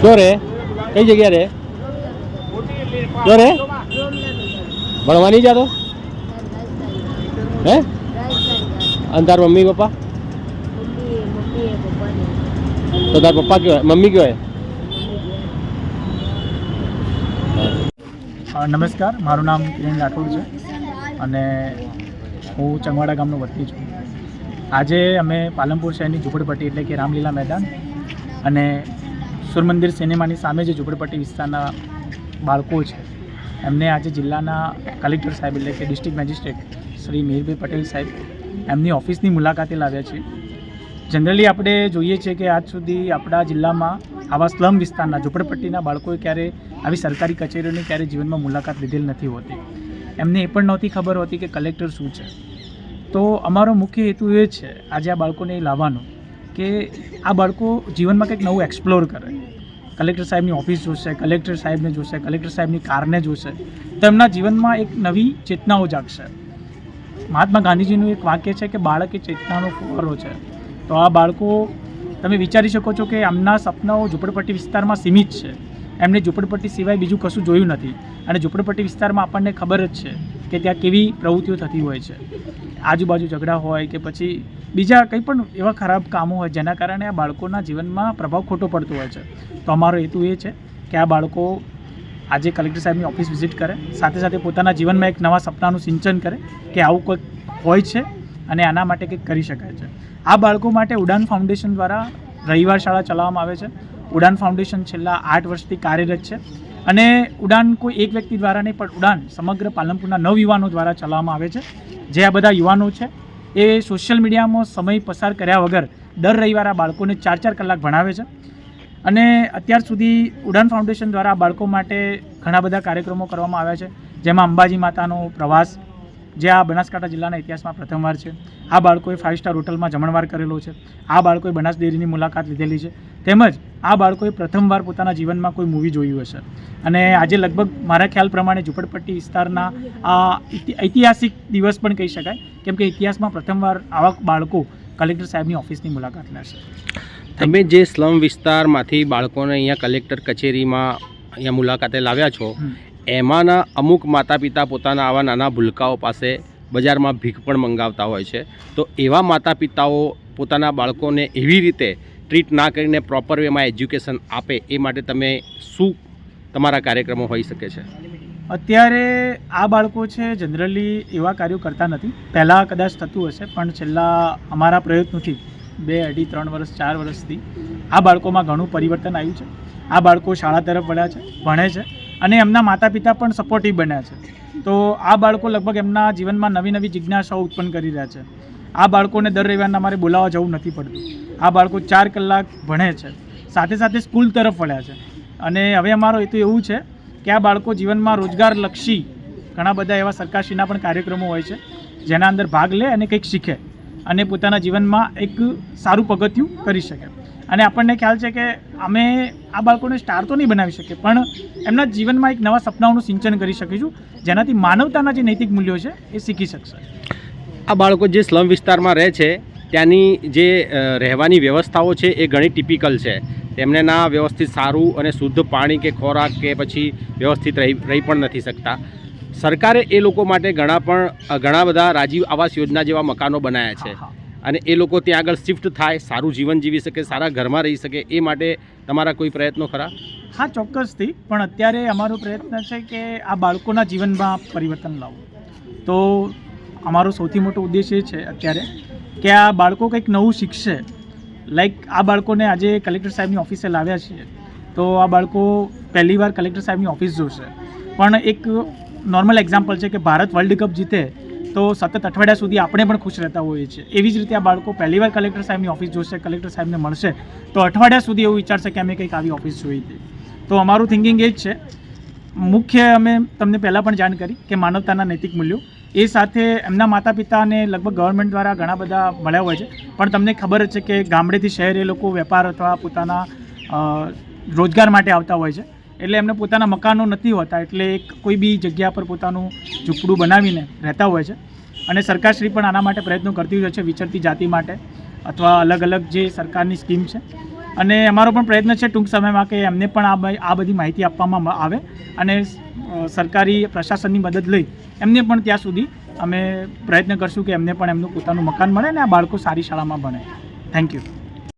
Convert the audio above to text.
જો રે કઈ જગ્યા રે જો રે ભણવા નહીં જાતો હે અને તાર મમ્મી પપ્પા તો તાર પપ્પા કયો મમ્મી કયો નમસ્કાર, મારું નામ કિરણ રાઠોડ છે અને હું ચંગવાડા ગામનો વતની છું. આજે અમે પાલનપુર શહેરની ઝૂંપડપટ્ટી એટલે કે રામલીલા મેદાન અને સૂર્યમંદિર સિનેમાની સામે જે ઝૂંપડપટ્ટી વિસ્તારના બાળકો છે એમને આજે જિલ્લાના કલેક્ટર સાહેબ એટલે કે ડિસ્ટ્રિક્ટ મેજિસ્ટ્રેટ શ્રી મિહિરભાઈ પટેલ સાહેબ એમની ઓફિસની મુલાકાતે લાવ્યા છે. જનરલી આપણે જોઈએ છીએ કે આજ સુધી આપણા જિલ્લામાં આવા સ્લમ વિસ્તારના ઝૂંપડપટ્ટીના બાળકોએ ક્યારે આવી સરકારી કચેરીઓની ક્યારે જીવનમાં મુલાકાત લીધેલ નથી હોતી. એમને એ પણ નહોતી ખબર હોતી કે કલેક્ટર શું છે. તો અમારો મુખ્ય હેતુ એ છે આજે આ બાળકોને લાવવાનો કે આ બાળકો જીવનમાં કંઈક નવું એક્સપ્લોર કરે. કલેક્ટર સાહેબની ઓફિસ જોશે, કલેક્ટર સાહેબને જોશે, કલેક્ટર સાહેબની કારને જોશે તો એમના જીવનમાં એક નવી ચેતનાઓ જાગશે. મહાત્મા ગાંધીજીનું એક વાક્ય છે કે બાળક એ ચેતનાનો ફુવારો છે. તો આ બાળકો તમે વિચારી શકો છો કે આમના સપનાઓ ઝૂંપડપટ્ટી વિસ્તારમાં સીમિત છે. એમને ઝૂંપડપટ્ટી સિવાય બીજું કશું જોયું નથી અને ઝૂંપડપટ્ટી વિસ્તારમાં આપણને ખબર જ છે કે ત્યાં કેવી પ્રવૃત્તિઓ થતી હોય છે. આજુબાજુ ઝઘડા હોય કે પછી બીજા કંઈ પણ એવા ખરાબ કામો હોય જેના કારણે આ બાળકોના જીવનમાં પ્રભાવ ખોટો પડતો હોય છે. તો અમારો હેતુ એ છે કે આ બાળકો આજે કલેક્ટર સાહેબની ઓફિસ વિઝિટ કરે, સાથે સાથે પોતાના જીવનમાં એક નવા સપનાનું સિંચન કરે કે આવું કંઈક હોય છે અને આના માટે કંઈક કરી શકાય છે. આ બાળકો માટે ઉડાન ફાઉન્ડેશન દ્વારા રવિવાર શાળા ચલાવવામાં આવે છે. ઉડાન ફાઉન્ડેશન છેલ્લા 8 વર્ષથી કાર્યરત છે અને ઉડાન કોઈ એક વ્યક્તિ દ્વારા નહીં પણ ઉડાન સમગ્ર પાલનપુરના 9 યુવાનો દ્વારા ચલાવવામાં આવે છે. જે આ બધા યુવાનો છે એ સોશિયલ મીડિયામાં સમય પસાર કર્યા વગર દર રવિવારે આ બાળકોને 4-4 કલાક ભણાવે છે અને અત્યાર સુધી ઉડાન ફાઉન્ડેશન દ્વારા આ બાળકો માટે ઘણા બધા કાર્યક્રમો કરવામાં આવ્યા છે, જેમાં અંબાજી માતાનો પ્રવાસ જે આ બનાસકાંઠા જિલ્લાના ઇતિહાસમાં પ્રથમવાર છે. આ બાળકોએ 5 સ્ટાર હોટલમાં જમણવાર કરેલો છે. આ બાળકોએ બનાસ ડેરીની મુલાકાત લીધેલી છે. તેમજ આ બાળકોએ પ્રથમવાર પોતાના જીવનમાં કોઈ મૂવી જોયું હશે અને આજે લગભગ મારા ખ્યાલ પ્રમાણે ઝૂંપડપટ્ટી વિસ્તારના આ ઐતિહાસિક દિવસ પણ કહી શકાય, કેમ કે ઇતિહાસમાં પ્રથમવાર આવા બાળકો કલેક્ટર સાહેબની ઓફિસની મુલાકાત લેશે. તમે જે સ્લમ વિસ્તારમાંથી બાળકોને અહીંયા કલેક્ટર કચેરીમાં અહીંયા મુલાકાતે લાવ્યા છો, એમાંના અમુક માતા પિતા પોતાના આવા નાના ભૂલકાઓ પાસે બજારમાં ભીખ પણ મંગાવતા હોય છે. તો એવા માતા પિતાઓ પોતાના બાળકોને એવી રીતે ટ્રીટ ના કરીને પ્રોપર વેમાં એજ્યુકેશન આપે એ માટે તમે શું તમારા કાર્યક્રમો હોઈ શકે છે? અત્યારે આ બાળકો છે જનરલી એવા કાર્યો કરતા નથી. પહેલાં કદાચ થતું હશે પણ છેલ્લા અમારા પ્રયત્નોથી 2, 2.5, 3 વર્ષ 4 વર્ષથી આ બાળકોમાં ઘણું પરિવર્તન આવ્યું છે. આ બાળકો શાળા તરફ વળ્યા છે, ભણે છે અને એમના માતા પિતા પણ સપોર્ટિવ બન્યા છે. તો આ બાળકો લગભગ એમના જીવનમાં નવી નવી જિજ્ઞાસાઓ ઉત્પન્ન કરી રહ્યા છે. આ બાળકોને દર રવિવારના અમારે બોલાવવા જવું નથી પડતું. આ બાળકો 4 કલાક ભણે છે, સાથે સાથે સ્કૂલ તરફ વળ્યા છે અને હવે અમારો હેતુ એવું છે કે આ બાળકો જીવનમાં રોજગારલક્ષી ઘણા બધા એવા સરકારશ્રીના પણ કાર્યક્રમો હોય છે જેના અંદર ભાગ લે અને કંઈક શીખે અને પોતાના જીવનમાં એક સારું પગથિયું કરી શકે. અને આપણને ખ્યાલ છે કે અમે આ બાળકોને સ્ટાર તો નહીં બનાવી શકીએ પણ એમના જીવનમાં એક નવા સપનાઓનું સિંચન કરી શકીશું જેનાથી માનવતાના જે નૈતિક મૂલ્યો છે એ શીખી શકશે. આ બાળકો જે સ્લમ વિસ્તારમાં રહે છે ત્યાંની જે રહેવાની વ્યવસ્થાઓ છે એ ઘણી ટિપિકલ છે. તેમને ના વ્યવસ્થિત સારું અને શુદ્ધ પાણી કે ખોરાક કે પછી વ્યવસ્થિત રહી પણ નથી શકતા. સરકારે એ લોકો માટે ઘણા બધા રાજીવ આવાસ યોજના જેવા મકાનો બનાવ્યા છે અને એ લોકો ત્યાં આગળ શિફ્ટ થાય, સારું જીવન જીવી શકે, સારા ઘરમાં રહી શકે એ માટે તમારા કોઈ પ્રયત્નો ખરા? હા, ચોક્કસથી. પણ અત્યારે અમારો પ્રયત્ન છે કે આ બાળકોના જીવનમાં પરિવર્તન લાવવું. તો અમારો સૌથી મોટો ઉદ્દેશ એ છે અત્યારે કે આ બાળકો કંઈક નવું શીખશે. લાઈક આ બાળકોને આજે કલેક્ટર સાહેબની ઓફિસે લાવ્યા છીએ તો આ બાળકો પહેલીવાર કલેક્ટર સાહેબની ઓફિસ જોશે. પણ એક નોર્મલ એક્ઝામ્પલ છે કે ભારત વર્લ્ડ કપ જીતે તો સતત અઠવાડિયા સુધી આપણે પણ ખુશ રહેતા હોઈએ છીએ. એવી જ રીતે આ બાળકો પહેલીવાર કલેક્ટર સાહેબની ઓફિસ જોશે, કલેક્ટર સાહેબને મળશે તો અઠવાડિયા સુધી એવું વિચારશે કે અમે કંઈક આવી ઓફિસ જોઈ હતી. તો અમારું થિંકિંગ એ જ છે. મુખ્ય અમે તમને પહેલાં પણ જાણ કરી કે માનવતાના નૈતિક મૂલ્યો, એ સાથે એમના માતા પિતાને લગભગ ગવર્મેન્ટ દ્વારા ઘણા બધા મળ્યા હોય છે પણ તમને ખબર જ છે કે ગામડેથી શહેર એ લોકો વેપાર અથવા પોતાના રોજગાર માટે આવતા હોય છે એટલે એમને પોતાના મકાનો નથી હોતા એટલે કોઈ બી જગ્યા પર પોતાનું ઝૂંપડું બનાવીને રહેતા હોય છે અને સરકારશ્રી પણ આના માટે પ્રયત્નો કરતી હોય છે વિચરતી જાતિ માટે અથવા અલગ અલગ જે સરકારની સ્કીમ છે અને અમારો પણ પ્રયત્ન છે ટૂંક સમયમાં કે એમને પણ આ બધી માહિતી આપવામાં આવે અને સરકારી પ્રશાસનની મદદ લઈ એમને પણ ત્યાં સુધી અમે પ્રયત્ન કરશું કે એમને પણ એમનું પોતાનું મકાન મળે અને આ બાળકો સારી શાળામાં ભણે. Thank you.